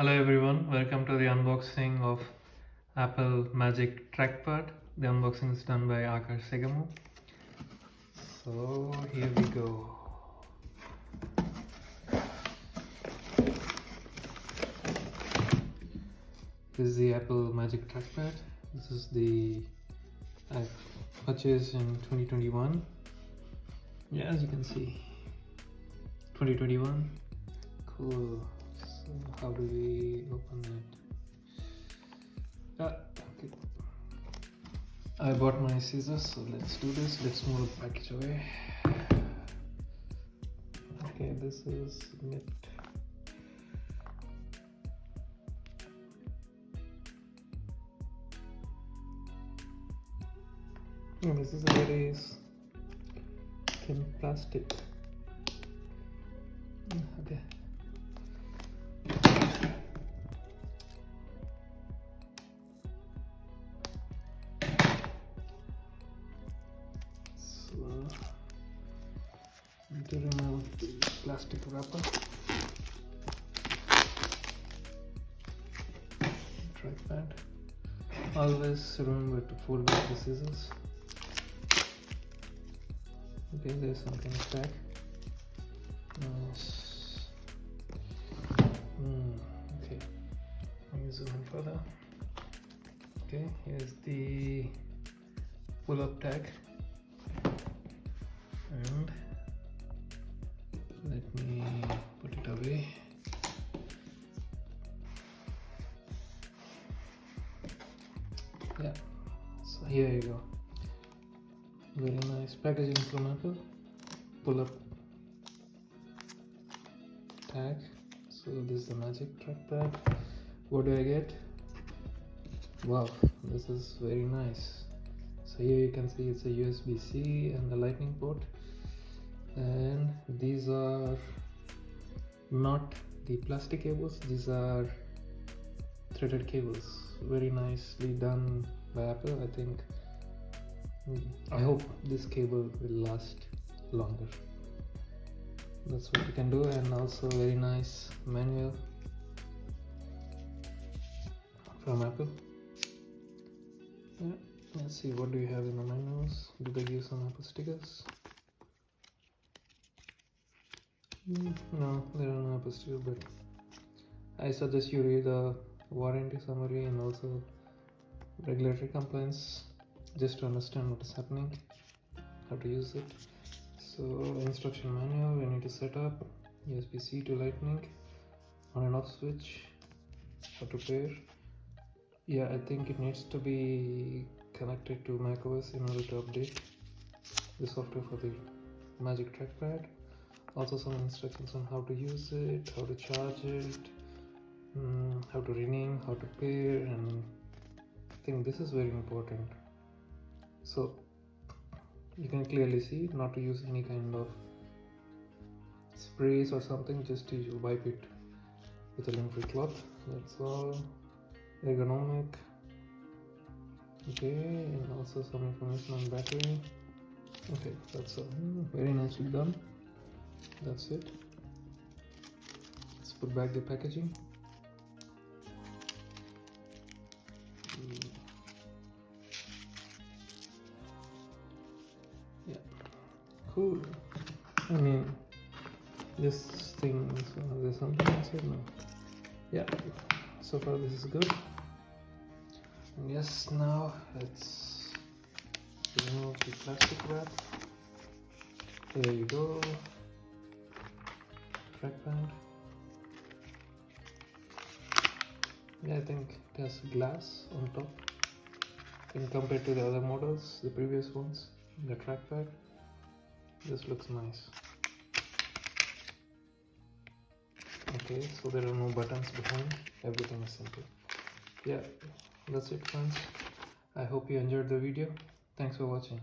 Hello everyone, welcome to the unboxing of Apple Magic Trackpad. The unboxing is done by Akarsh Seggemu. So here we go. This is the Apple Magic Trackpad. This is the I purchased in 2021. Yeah, as you can see, 2021. Cool. So how do we open it? Okay. I bought my scissors, so let's do this. Let's move the package away. Okay, this is it. And this is a very thin plastic. Okay. To remove the plastic wrapper. Trackpad. Always remember to fold back the scissors. Okay, there's something back. Nice. Okay, let me zoom in further. Okay, here's the pull-up tag, and let me put it away. Yeah, so here you go. Very nice packaging from Apple. Pull up tag. So this is the Magic Trackpad. What do I get? Wow, this is very nice. So here you can see it's a USB-C and a lightning port. And these are not the plastic cables, these are threaded cables. Very nicely done by Apple. I hope this cable will last longer. That's what you can do. And also very nice manual from Apple. Yeah, let's see, what do you have in the manuals? Do they give some Apple stickers? No, there are no Apple stickers, but I suggest you read the warranty summary and also regulatory compliance just to understand what is happening, how to use it. So instruction manual, we need to set up USB-C to lightning, on and off switch, how to pair. Yeah, I think it needs to be connected to macOS in order to update the software for the Magic Trackpad. Also some instructions on how to use it, how to charge it, how to rename, how to pair, and I think this is very important. So you can clearly see not to use any kind of sprays or something, just to wipe it with a lint-free cloth. That's all. Ergonomic. Okay, and also some information on battery. Okay, that's all. Very nicely done. That's it. Let's put back the packaging. Yeah, cool. I mean, this thing, so there's something inside now. Yeah, so far this is good. And yes, now let's remove the plastic wrap. There you go. Trackpad. Yeah, I think it has glass on top. And compared to the other models, the previous ones, the trackpad, this looks nice. Okay, so there are no buttons behind, everything is simple. Yeah, that's it friends. I hope you enjoyed the video. Thanks for watching.